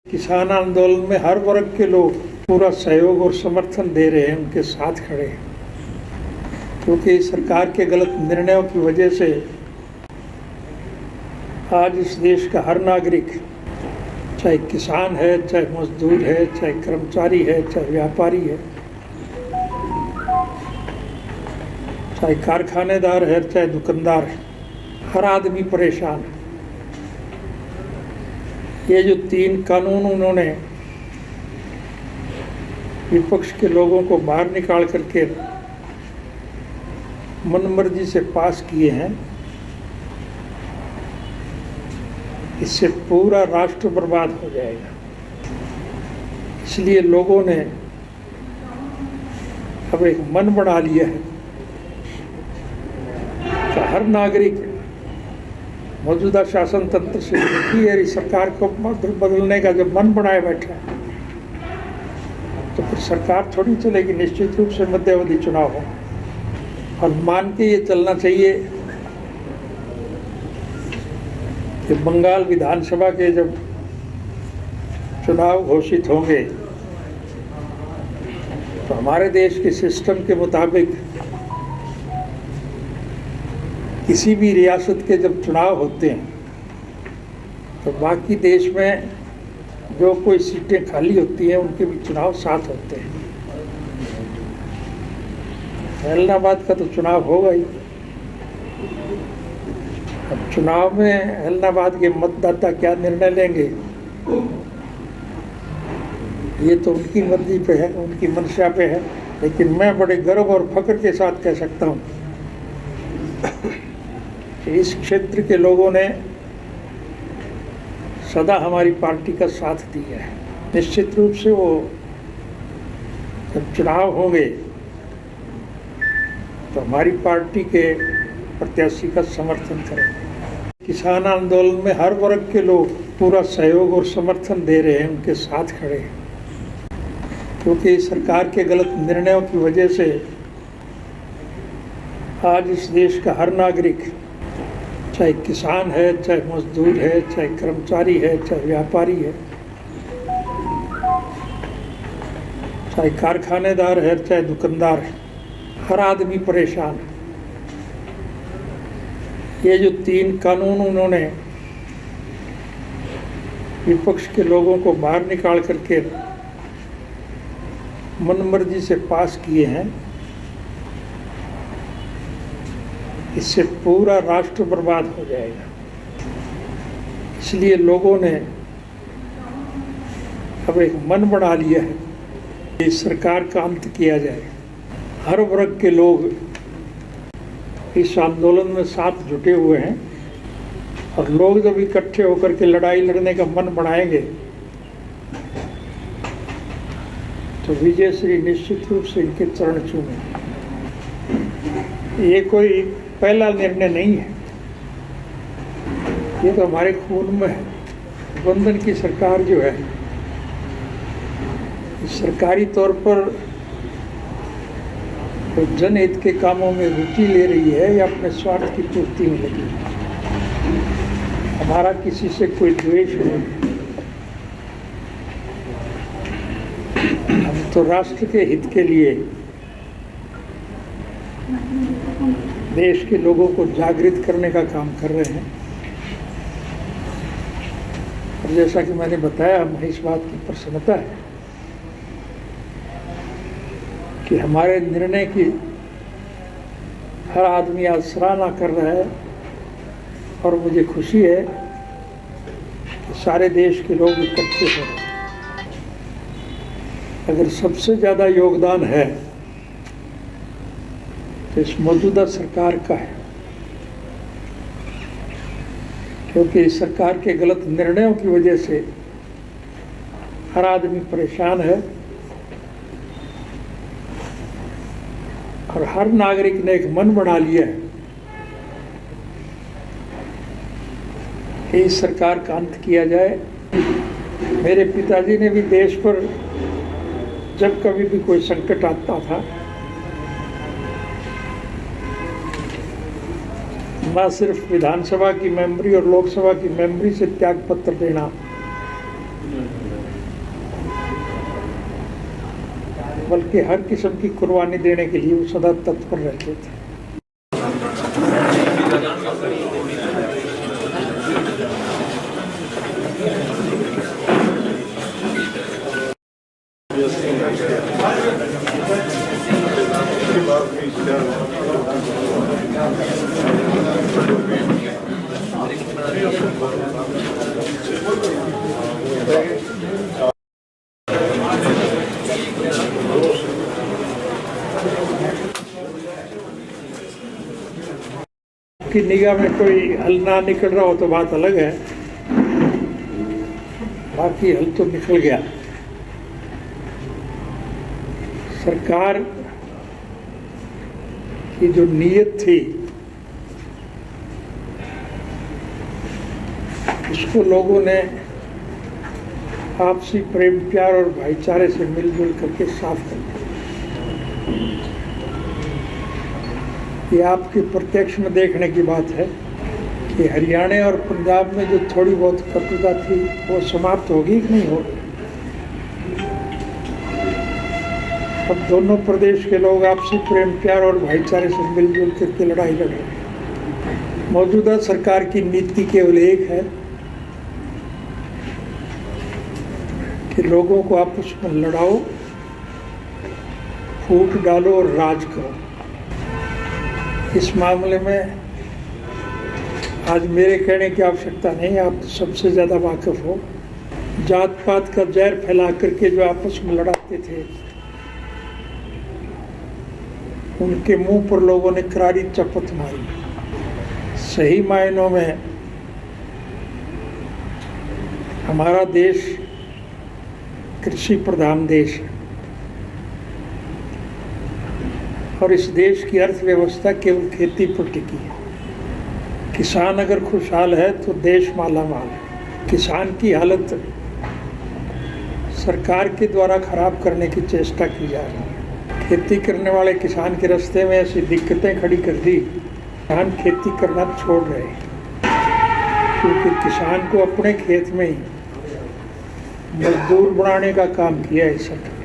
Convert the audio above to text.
किसान आंदोलन में हर वर्ग के लोग पूरा सहयोग और समर्थन दे रहे हैं, उनके साथ खड़े हैं, क्योंकि सरकार के गलत निर्णयों की वजह से आज इस देश का हर नागरिक, चाहे किसान है, चाहे मजदूर है, चाहे कर्मचारी है, चाहे व्यापारी है, चाहे कारखानेदार है, चाहे दुकानदार है, हर आदमी परेशान है। ये जो 3 कानून उन्होंने विपक्ष के लोगों को बाहर निकाल करके मनमर्जी से पास किए हैं, इससे पूरा राष्ट्र बर्बाद हो जाएगा। इसलिए लोगों ने अब एक मन बना लिया है कि हर नागरिक मौजूदा शासन तंत्र से है, सरकार को बदलने का जब मन बनाए बैठा है तो फिर सरकार थोड़ी चलेगी। निश्चित रूप से मध्यावधि चुनाव हो और मान के ये चलना चाहिए कि बंगाल विधानसभा के जब चुनाव घोषित होंगे तो हमारे देश के सिस्टम के मुताबिक किसी भी रियासत के जब चुनाव होते हैं तो बाकी देश में जो कोई सीटें खाली होती हैं उनके भी चुनाव साथ होते हैं। एलनाबाद का तो चुनाव होगा ही। अब चुनाव में एलनाबाद के मतदाता क्या निर्णय लेंगे ये तो उनकी मर्जी पे है, उनकी मंशा पे है, लेकिन मैं बड़े गर्व और फख्र के साथ कह सकता हूँ इस क्षेत्र के लोगों ने सदा हमारी पार्टी का साथ दिया है। निश्चित रूप से वो जब चुनाव होंगे तो हमारी पार्टी के प्रत्याशी का समर्थन करेंगे। किसान आंदोलन में हर वर्ग के लोग पूरा सहयोग और समर्थन दे रहे हैं, उनके साथ खड़े हैं, क्योंकि सरकार के गलत निर्णयों की वजह से आज इस देश का हर नागरिक, चाहे किसान है, चाहे मजदूर है, चाहे कर्मचारी है, चाहे व्यापारी है, चाहे कारखानेदार है, चाहे दुकानदार है, हर आदमी परेशान है। ये जो 3 कानून उन्होंने विपक्ष के लोगों को बाहर निकाल करके मनमर्जी से पास किए हैं, इससे पूरा राष्ट्र बर्बाद हो जाएगा। इसलिए लोगों ने अब एक मन बना लिया है कि सरकार का अंत किया जाए। हर वर्ग के लोग इस आंदोलन में साथ जुटे हुए हैं और लोग जब इकट्ठे होकर के लड़ाई लड़ने का मन बनाएंगे तो विजय श्री निश्चित रूप से इनके चरण छूएंगे। ये कोई पहला निर्णय नहीं है, ये तो हमारे खून में है। बंधन की सरकार जो है सरकारी तौर पर तो जनहित के कामों में रुचि ले रही है या अपने स्वार्थ की पूर्ति में लगी। हमारा किसी से कोई द्वेष नहीं, हम तो राष्ट्र के हित के लिए देश के लोगों को जागृत करने का काम कर रहे हैं। और जैसा कि मैंने बताया, हमें इस बात की प्रसन्नता है कि हमारे निर्णय की हर आदमी आज सराहना कर रहा है और मुझे खुशी है कि सारे देश के लोग इकट्ठे हो रहे हैं। अगर सबसे ज़्यादा योगदान है तो इस मौजूदा सरकार का है, क्योंकि इस सरकार के गलत निर्णयों की वजह से हर आदमी परेशान है और हर नागरिक ने एक मन बना लिया है कि इस सरकार का अंत किया जाए। मेरे पिताजी ने भी देश पर जब कभी भी कोई संकट आता था न सिर्फ विधानसभा की मेंबरी और लोकसभा की मेंबरी से त्याग पत्र देना, बल्कि हर किस्म की कुर्बानी देने के लिए वो सदा तत्पर रहते थे। की निगाह में कोई हल ना निकल रहा हो तो बात अलग है, बाकी हल तो निकल गया। सरकार की जो नीयत थी उसको लोगों ने आपसी प्रेम प्यार और भाईचारे से मिलजुल करके साफ कर दिया। ये आपके प्रत्यक्ष में देखने की बात है कि हरियाणा और पंजाब में जो थोड़ी बहुत कटुता थी वो समाप्त होगी कि नहीं होगी। अब दोनों प्रदेश के लोग आपसी प्रेम प्यार और भाईचारे से मिलजुल करके लड़ाई लड़ रहे हैं। मौजूदा सरकार की नीति केवल एक है कि लोगों को आपस में लड़ाओ, फूट डालो और राज करो। इस मामले में आज मेरे कहने की आवश्यकता नहीं, आप तो सबसे ज़्यादा वाकिफ हो। जात पात का जहर फैला करके जो आपस में लड़ाते थे उनके मुंह पर लोगों ने करारी चपत मारी। सही मायनों में हमारा देश कृषि प्रधान देश है और इस देश की अर्थव्यवस्था केवल खेती पर टिकी है। किसान अगर खुशहाल है तो देश मालामाल है। किसान की हालत सरकार के द्वारा खराब करने की चेष्टा की जा रही है। खेती करने वाले किसान के रास्ते में ऐसी दिक्कतें खड़ी कर दी, किसान खेती करना छोड़ रहे हैं, क्योंकि किसान को अपने खेत में ही मजदूर बनाने का काम किया है सरकार।